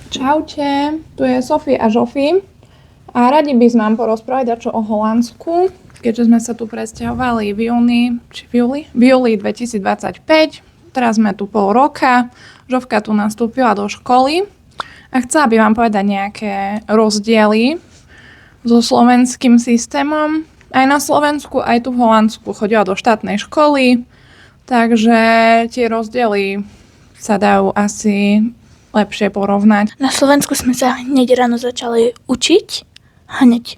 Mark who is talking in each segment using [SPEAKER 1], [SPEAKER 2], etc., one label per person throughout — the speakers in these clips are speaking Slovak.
[SPEAKER 1] Čaute, tu je Sofie a Žofi a radi by sme vám porozprávať čo o Holandsku, keďže sme sa tu presťahovali v júli 2025. Teraz sme tu pol roka, Žofka tu nastúpila do školy a chcela by vám povedať nejaké rozdiely so slovenským systémom. Aj na Slovensku, aj tu v Holandsku chodila do štátnej školy, takže tie rozdiely sa dajú asi lepšie porovnať.
[SPEAKER 2] Na Slovensku sme sa hneď ráno začali učiť. Hneď.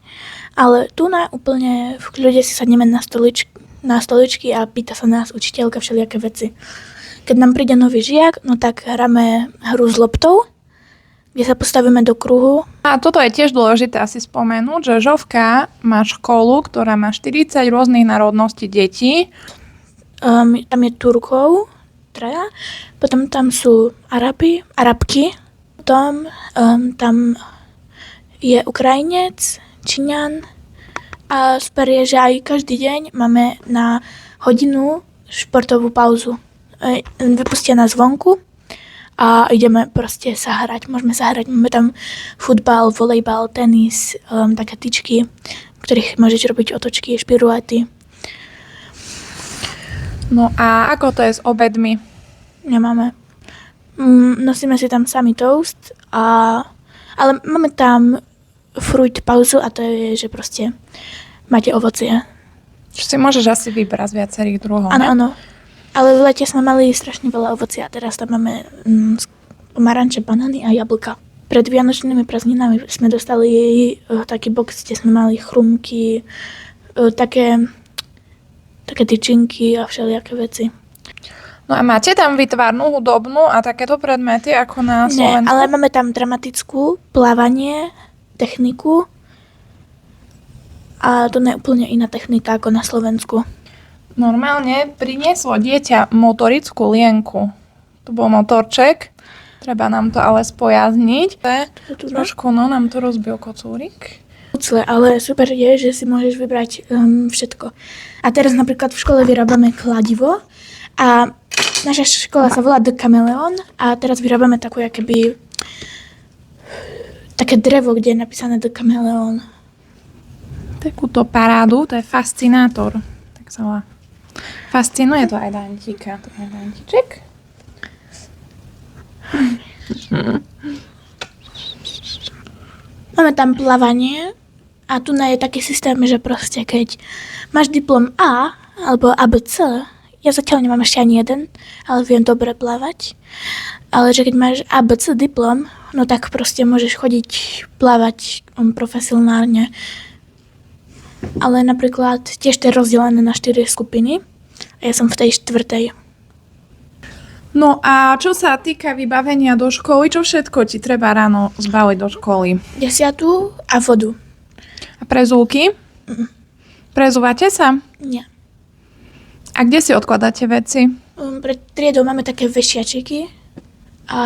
[SPEAKER 2] Ale tu úplne v kľude si sadneme na stoličky a pýta sa nás učiteľka všelijaké veci. Keď nám príde nový žiak, no tak hráme hru s loptou, kde sa postavíme do kruhu.
[SPEAKER 1] A toto je tiež dôležité asi spomenúť, že Žofka má školu, ktorá má 40 rôznych národností detí.
[SPEAKER 2] Tam je Turkov, traja, potom tam sú Arabky, potom tam je Ukrajinec, Číňan a super je, že aj každý deň máme na hodinu športovú pauzu. Vypustia nás vonku a ideme proste sa hrať. Môžeme sa hrať, máme tam futbal, volejbal, tenis, také tyčky, ktorých môžeš robiť otočky, špiruety.
[SPEAKER 1] No a ako to je s obedmi?
[SPEAKER 2] Nemáme. Nosíme si tam sami toast, ale máme tam fruit pauzu a to je, že proste máte ovocie.
[SPEAKER 1] Čiže si môžeš asi vybrať z viacerých druhov, ne?
[SPEAKER 2] Áno. Ale v lete sme mali strašne veľa ovocia a teraz tam máme pomaranče, banány a jablka. Pred vianočnými prázdninami sme dostali taký box, kde sme mali chrumky, také tyčinky a všelijaké veci.
[SPEAKER 1] No a máte tam výtvarnú, hudobnú a takéto predmety ako na Slovensku?
[SPEAKER 2] Nie, ale máme tam dramatickú, plávanie, techniku a to nie je úplne iná technika ako na Slovensku.
[SPEAKER 1] Normálne prinieslo dieťa motorickú lienku. Tu bol motorček, treba nám to ale spojazniť. Trošku nám to rozbil kocúrik.
[SPEAKER 2] Ale super je, že si môžeš vybrať všetko. A teraz napríklad v škole vyrábame kladivo a naša škola sa volá The Chameleon a teraz vyrábame takú akoby také drevo, kde je napísané The Chameleon.
[SPEAKER 1] Takúto parádu, to je fascinátor, tak sa volá. Fascinuje to aj Dantíka. To je Dantíček.
[SPEAKER 2] Máme tam plávanie a tu je taký systém, že proste keď máš diplom A alebo ABC, ja zatiaľ nemám ešte ani jeden, ale viem dobre plávať, ale že keď máš ABC diplom, no tak proste môžeš chodiť plávať profesionálne. Ale napríklad tiež to je rozdelené na 4 skupiny a ja som v tej 4.
[SPEAKER 1] No a čo sa týka vybavenia do školy, čo všetko ti treba ráno zbaliť do školy?
[SPEAKER 2] Desiatu a vodu.
[SPEAKER 1] A prezúky? Prezúvate sa?
[SPEAKER 2] Nie.
[SPEAKER 1] A kde si odkladáte veci?
[SPEAKER 2] Pred triedou máme také vešiačiky a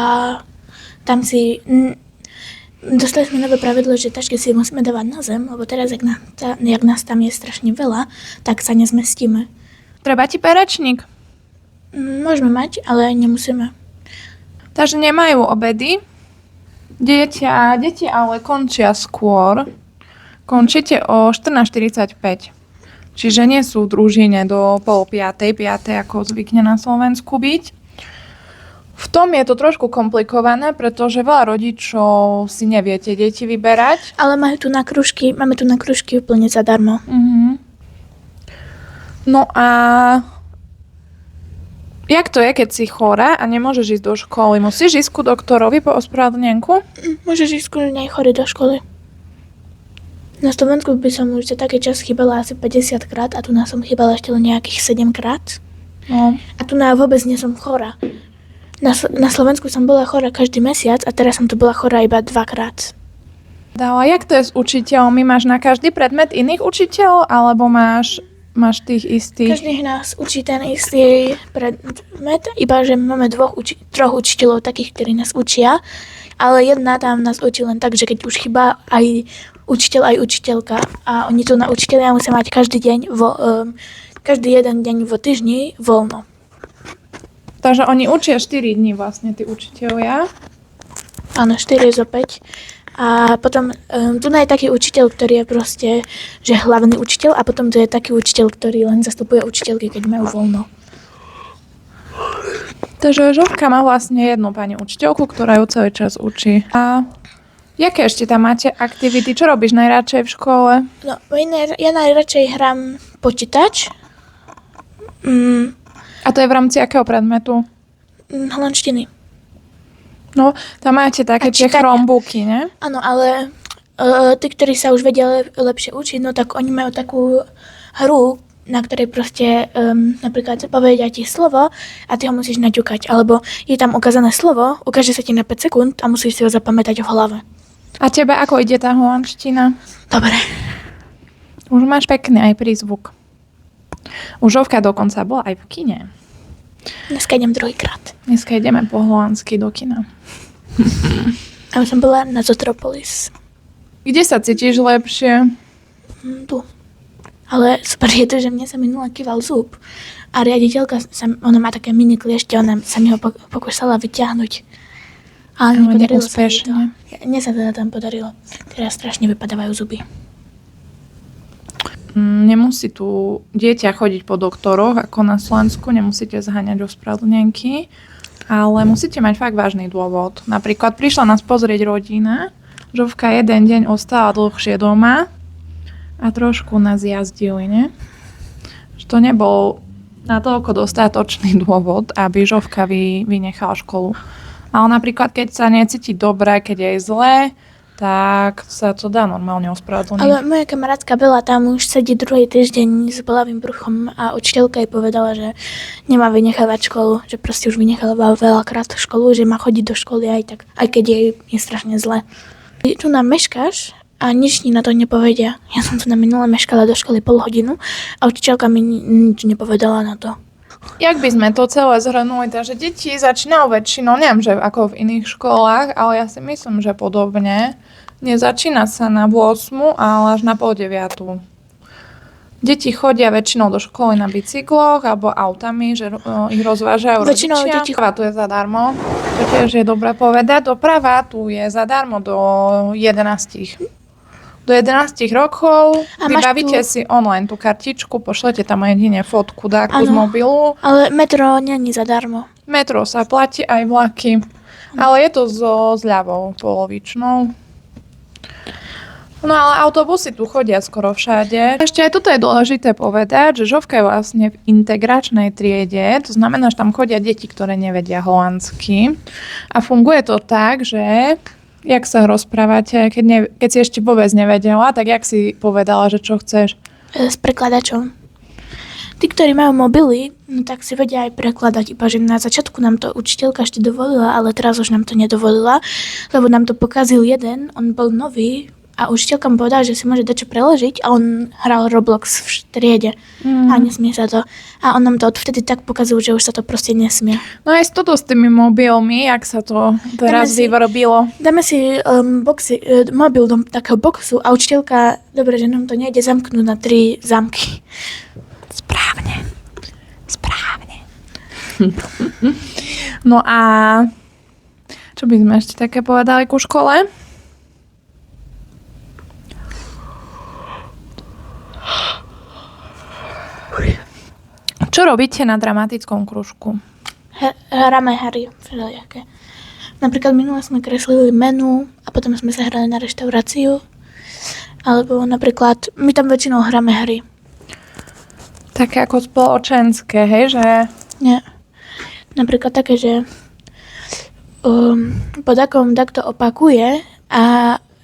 [SPEAKER 2] tam si... Dostali sme nové pravidlo, že tašky si musíme dávať na zem, lebo teraz, jak nás tam je strašne veľa, tak sa nezmestíme.
[SPEAKER 1] Treba ti peračník?
[SPEAKER 2] Môžeme mať, ale nemusíme.
[SPEAKER 1] Takže nemajú obedy. Deti ale končia skôr. Končíte o 14:45. Čiže nie sú v družine do 4:30, ako zvykne na Slovensku byť. V tom je to trošku komplikované, pretože veľa rodičov si nevie tie deti vyberať.
[SPEAKER 2] Ale máme tu na krúžky úplne zadarmo.
[SPEAKER 1] No a jak to je, keď si chorá a nemôžeš ísť do školy? Musíš ísť ku doktorovi po ospravedlnenku?
[SPEAKER 2] Môžeš ísť ku nej chorý do školy. Na Slovensku by som už za taký čas chýbala asi 50 krát a tu som chýbala ešte len nejakých 7 krát.
[SPEAKER 1] No.
[SPEAKER 2] A tu vôbec nie som chorá. Na Slovensku som bola chorá každý mesiac a teraz som tu bola chorá iba 2-krát.
[SPEAKER 1] A jak to je s učiteľmi? Máš na každý predmet iných učiteľov alebo máš tých istých?
[SPEAKER 2] Každý nás učí ten istý predmet, iba že máme troch učiteľov takých, ktorí nás učia, ale jedna tam nás učí len tak, že keď už chýba aj učiteľ, aj učiteľka a oni tu na učiteľia musia mať každý jeden deň vo týždni voľno.
[SPEAKER 1] Takže oni učia 4 dní vlastne, tí učiteľia.
[SPEAKER 2] Áno, 4 zo 5. A potom tu je taký učiteľ, ktorý je proste, že hlavný učiteľ a potom tu je taký učiteľ, ktorý len zastupuje učiteľky, keď majú voľno.
[SPEAKER 1] Takže Žovka má vlastne jednu pani učiteľku, ktorá ju celý čas učí. A jaké ešte tam máte aktivity? Čo robíš najradšej v škole?
[SPEAKER 2] No, ja najradšej hrám počítač.
[SPEAKER 1] A to je v rámci akého predmetu?
[SPEAKER 2] Holandštiny.
[SPEAKER 1] No, tam máte také tie Chromebooky, ne?
[SPEAKER 2] Áno, ale tí, ktorí sa už vedia lepšie učiť, no tak oni majú takú hru, na ktorej proste napríklad povedia ti slovo a ty ho musíš naťukať. Alebo je tam ukázané slovo, ukáže sa ti na 5 sekúnd a musíš si ho zapamätať v hlave.
[SPEAKER 1] A tebe ako ide tá holandština?
[SPEAKER 2] Dobre.
[SPEAKER 1] Už máš pekný aj prízvuk. Už Žovka dokonca bola aj v kine.
[SPEAKER 2] Dneska idem druhýkrát.
[SPEAKER 1] Dneska ideme po holandsky do kina.
[SPEAKER 2] A už som bola na Zotropolis.
[SPEAKER 1] Kde sa cítiš lepšie?
[SPEAKER 2] Tu. Ale super je to, že mne sa minula kýval zub. A riaditeľka, ona má také mini kliešte, ona sa mi ho pokúšala vyťahnuť. Ale nepodarilo sa jej to. Mne sa teda tam podarilo. Teraz strašne vypadávajú zuby.
[SPEAKER 1] Nemusí tu dieťa chodiť po doktoroch, ako na Slovensku, nemusíte zháňať ospravedlnenky, ale musíte mať fakt vážny dôvod. Napríklad prišla nás pozrieť rodina, Žovka jeden deň ostala dlhšie doma a trošku nás jazdili, ne? Že to nebol natoľko dostatočný dôvod, aby Žovka vynechala školu. Ale napríklad, keď sa necíti dobre, keď je zlé, tak sa to dá normálne ospravedlniť.
[SPEAKER 2] Ale moja kamarátka Bela tam už sedí druhý týždeň s bolavým bruchom a učiteľka jej povedala, že nemá vynechávať školu, že proste už vynechala veľakrát školu, že má chodiť do školy aj tak, aj keď jej je strašne zle. Tu nám meškáš a nič na to nepovedia. Ja som tu na minule meškala do školy pol hodinu a učiteľka mi nič nepovedala na to.
[SPEAKER 1] Jak by sme to celé zhrnuli, takže deti začínajú väčšinou, neviem, že ako v iných školách, ale ja si myslím, že podobne. Nezačína sa na 8, ale až na pol 9. Deti chodia väčšinou do školy na bicykloch alebo autami, že ich rozvážajú rodičia. Doprava tu je zadarmo, to tiež je dobre povedať. Doprava tu je zadarmo do 11. Do 11 rokov vybavíte si online tú kartičku, pošlete tam jedine fotku dáku z mobilu.
[SPEAKER 2] Ale metro není zadarmo.
[SPEAKER 1] Metro sa platí aj vlaky, ale je to so zľavou polovičnou. No ale autobusy tu chodia skoro všade. Ešte aj toto je dôležité povedať, že Žovka je vlastne v integračnej triede, to znamená, že tam chodia deti, ktoré nevedia holandsky. A funguje to tak, že jak sa rozprávate, keď si ešte vôbec nevedela, tak jak si povedala, že čo chceš?
[SPEAKER 2] S prekladačom. Tí, ktorí majú mobily, no tak si vedia aj prekladať, iba že na začiatku nám to učiteľka ešte dovolila, ale teraz už nám to nedovolila, lebo nám to pokazil jeden, on bol nový a učiteľka mu povedala, že si môže dačo preložiť a on hral Roblox v triede a nesmie sa to. A on nám to odvtedy tak pokazil, že už sa to proste nesmie.
[SPEAKER 1] No aj toto s tými mobilmi, jak sa to teraz vyrobilo.
[SPEAKER 2] Dáme si mobil do takého boxu a učiteľka, dobre, že nám to nejde zamknúť na 3 zámky.
[SPEAKER 1] Správne. No a čo by sme ešte také povedali ku škole? Čo robíte na dramatickom krúžku?
[SPEAKER 2] Hráme hry všelijaké. Napríklad minule sme kreslili menu a potom sme sa hrali na reštauráciu. Alebo napríklad, my tam väčšinou hráme hry.
[SPEAKER 1] Také ako spoločenské, hej, že?
[SPEAKER 2] Nie. Napríklad také, že pod akom takto opakuje a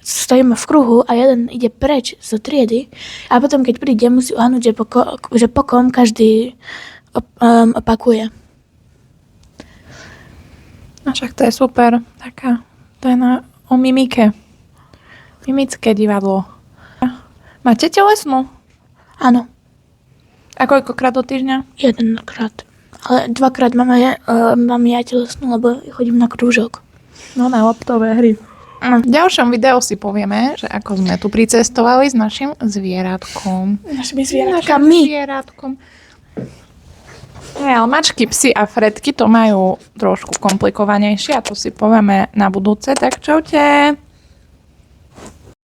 [SPEAKER 2] stojíme v kruhu a jeden ide preč zo triedy a potom, keď príde, musí uhnúť, že po kom každý opakuje.
[SPEAKER 1] No však to je super. To je o mimike. Mimické divadlo. Máte telesnú?
[SPEAKER 2] Áno.
[SPEAKER 1] A koľkokrát do týždňa?
[SPEAKER 2] 1-krát. Ale 2-krát mám ja telesnú, lebo chodím na krúžok.
[SPEAKER 1] No na laptové hry. V ďalšom videu si povieme, že ako sme tu pricestovali s našim zvieratkom.
[SPEAKER 2] Našimi zvierátkami.
[SPEAKER 1] Ale mačky, psy a fretky to majú trošku komplikovanejšie a to si povieme na budúce. Tak čaute.